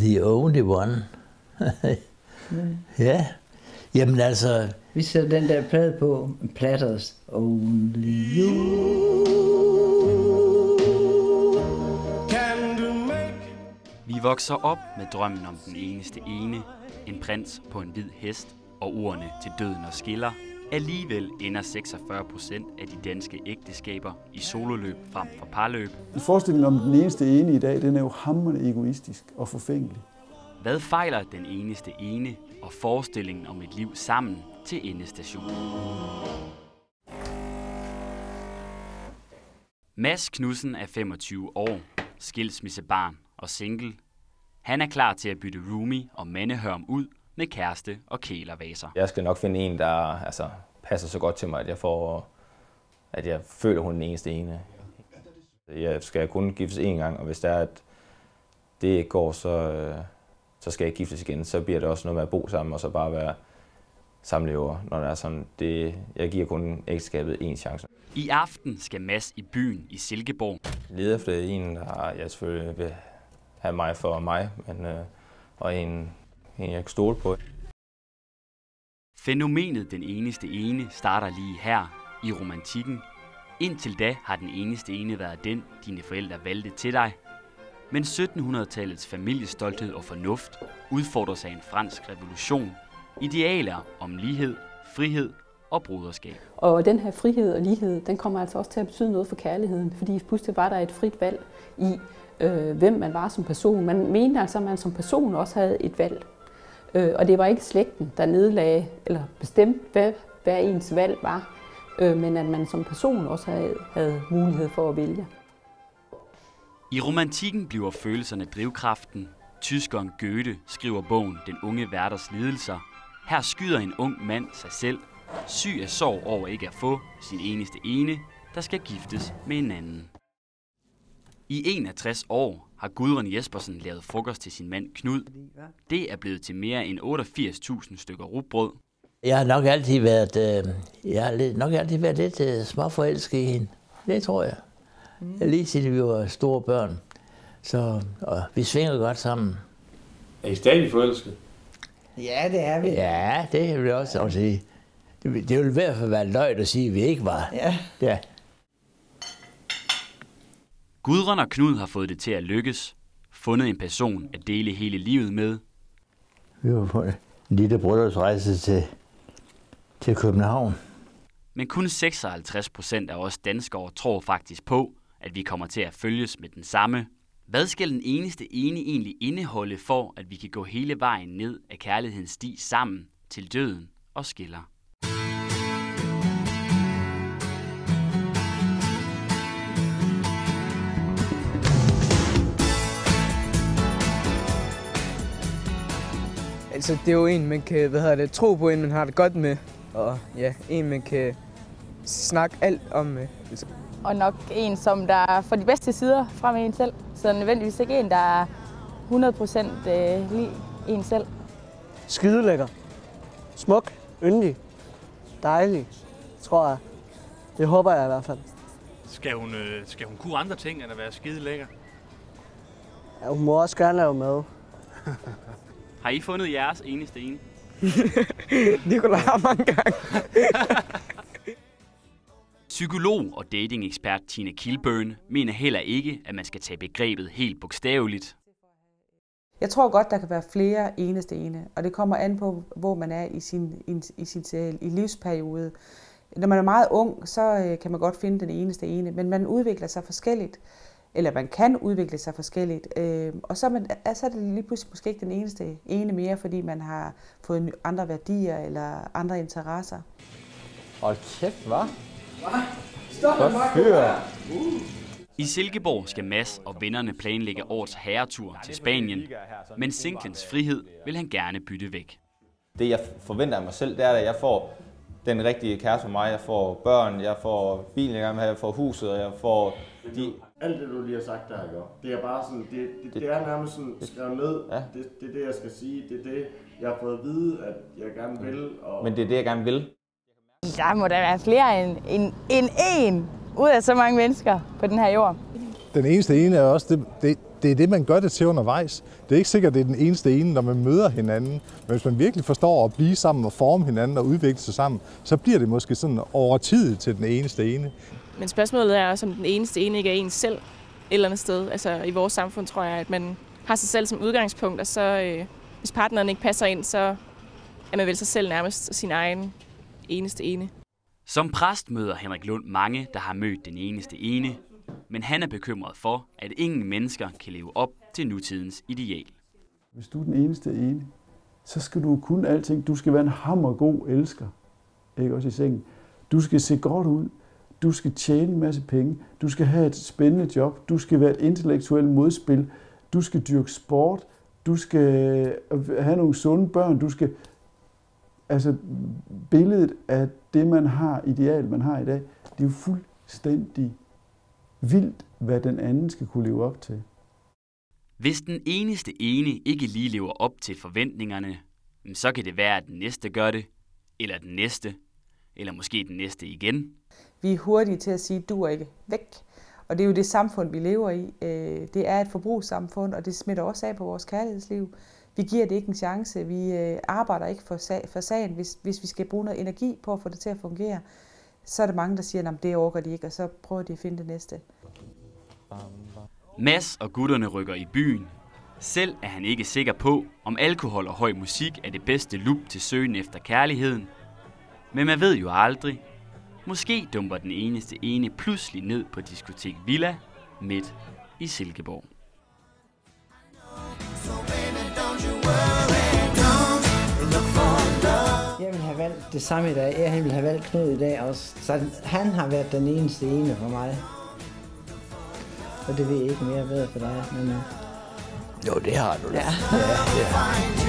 The only one. Ja. Jamen altså... Vi sætter den der plade på, Platters Only You. Vi vokser op med drømmen om den eneste ene, en prins på en hvid hest og ordene til døden og skiller. Alligevel ender 46% af de danske ægteskaber i sololøb frem for parløb. Forestillingen om den eneste ene i dag, den er jo hamrende egoistisk og forfængelig. Hvad fejler den eneste ene og forestillingen om et liv sammen til endestationen? Mads Knudsen er 25 år, skilsmissebarn og single. Han er klar til at bytte roomie og mandehørm ud med kæreste og kælervaser. Jeg skal nok finde en, der passer så godt til mig, at jeg føler, hun er den eneste ene. Jeg skal kun giftes én gang, og hvis det er, at det ikke går, så skal jeg ikke giftes igen. Så bliver det også noget med at bo sammen og så bare være samlever, når det er sådan. Jeg giver kun ægteskabet én chance. I aften skal Mads i byen i Silkeborg. Leder efter en, der jeg selvfølgelig vil have mig for mig, og en jeg kan stole på. Fænomenet den eneste ene starter lige her i romantikken. Indtil da har den eneste ene været den, dine forældre valgte til dig. Men 1700-tallets familiestolthed og fornuft udfordres af en fransk revolution. Idealer om lighed, frihed og broderskab. Og den her frihed og lighed, den kommer altså også til at betyde noget for kærligheden, fordi pludselig var der et frit valg i, hvem man var som person. Man mente altså, at man som person også havde et valg. Og det var ikke slægten, der nedlagde eller bestemte, hvad ens valg var, men at man som person også havde mulighed for at vælge. I romantikken bliver følelserne drivkraften. Tyskeren Goethe skriver bogen Den unge Werthers lidelser. Her skyder en ung mand sig selv, syg af sorg over ikke at få sin eneste ene, der skal giftes med en anden. I 61 år har Gudrun Jespersen lavet frokost til sin mand Knud. Det er blevet til mere end 88.000 stykker rugbrød. Jeg har nok altid været lidt småforelsket i hende. Det tror jeg. Lige siden vi var store børn. Og vi svinger godt sammen. Er I stadig forelsket? Ja, det er vi. Ja, det vil jeg også sige. Det vil i hvert fald være løgn at sige, at vi ikke var. Ja. Gudrun og Knud har fået det til at lykkes. Fundet en person at dele hele livet med. Vi var på en lille bryllupsrejse til København. Men kun 56% af os danskere tror faktisk på, at vi kommer til at følges med den samme. Hvad skal den eneste ene egentlig indeholde for, at vi kan gå hele vejen ned af kærlighedens sti sammen til døden og skiller? Altså, det er jo en, man kan tro på, en man har det godt med. Og ja, en man kan snakke alt om med. Altså. Og nok en, som der får de bedste sider frem i en selv. Så nødvendigvis ikke en, der er 100% lige en selv. Skidelækker. Smuk, yndig, dejlig, tror jeg. Det håber jeg i hvert fald. Skal hun kunne andre ting end at være skidelækker? Ja, hun må også gerne lave mad. Har I fundet jeres eneste ene? Nikolaj har mange gange. Psykolog og datingekspert Tina Kilburn mener heller ikke, at man skal tage begrebet helt bogstaveligt. Jeg tror godt, der kan være flere eneste ene, og det kommer an på, hvor man er i sin livsperiode. Når man er meget ung, så kan man godt finde den eneste ene, men man udvikler sig forskelligt. Eller man kan udvikle sig forskelligt. Og så er det lige pludselig måske ikke den eneste ene mere, fordi man har fået andre værdier eller andre interesser. Hold kæft, hva'? Stop I Silkeborg skal Mads og vennerne planlægge årets herretur til Spanien, men singlens frihed vil han gerne bytte væk. Det jeg forventer af mig selv, det er, at jeg får den rigtige kæreste for mig. Jeg får børn, jeg får bilen, jeg gerne vil have, jeg får huset, og jeg får Alt det, du lige har sagt der, ikke? Det er bare sådan, det er nærmest sådan skrevet ned. Ja. Det er det, jeg skal sige. Det er det, jeg har fået at vide, at jeg gerne vil. Og... Men det er det, jeg gerne vil. Der må der være flere end en ud af så mange mennesker på den her jord. Den eneste ene er også, det er det, man gør det til undervejs. Det er ikke sikkert, det er den eneste ene, når man møder hinanden. Men hvis man virkelig forstår at blive sammen og forme hinanden og udvikle sig sammen, så bliver det måske sådan over tid til den eneste ene. Men spørgsmålet er også, om den eneste ene ikke er ens selv et eller andet sted. Altså i vores samfund tror jeg, at man har sig selv som udgangspunkt, og så hvis partneren ikke passer ind, så er man vel sig selv nærmest sin egen eneste ene. Som præst møder Henrik Lund mange, der har mødt den eneste ene, men han er bekymret for, at ingen mennesker kan leve op til nutidens ideal. Hvis du er den eneste ene, så skal du kunne alting. Du skal være en hammergod elsker, ikke også i sengen. Du skal se godt ud. Du skal tjene en masse penge. Du skal have et spændende job. Du skal være et intellektuelt modspil. Du skal dyrke sport. Du skal have nogle sunde børn. Du skal... Altså, billedet af det, man har, ideal, man har i dag, det er jo fuldstændig vildt, hvad den anden skal kunne leve op til. Hvis den eneste ene ikke lige lever op til forventningerne, så kan det være, at den næste gør det, eller den næste, eller måske den næste igen. Vi er hurtige til at sige, du er ikke væk. Og det er jo det samfund, vi lever i. Det er et forbrugssamfund, og det smitter også af på vores kærlighedsliv. Vi giver det ikke en chance. Vi arbejder ikke for sagen. Hvis vi skal bruge noget energi på at få det til at fungere, så er der mange, der siger, at det orker de ikke, og så prøver de at finde det næste. Mads og gutterne rykker i byen. Selv er han ikke sikker på, om alkohol og høj musik er det bedste lup til søgen efter kærligheden. Men man ved jo aldrig. Måske dumper den eneste ene pludselig ned på diskotek Villa midt i Silkeborg. Jeg vil have valgt det samme i dag. Jeg vil have valgt Knud i dag også. Så han har været den eneste ene for mig. Og det ved jeg ikke mere bedre for dig. Men... Jo, det har du da. Ja. Ja, det har.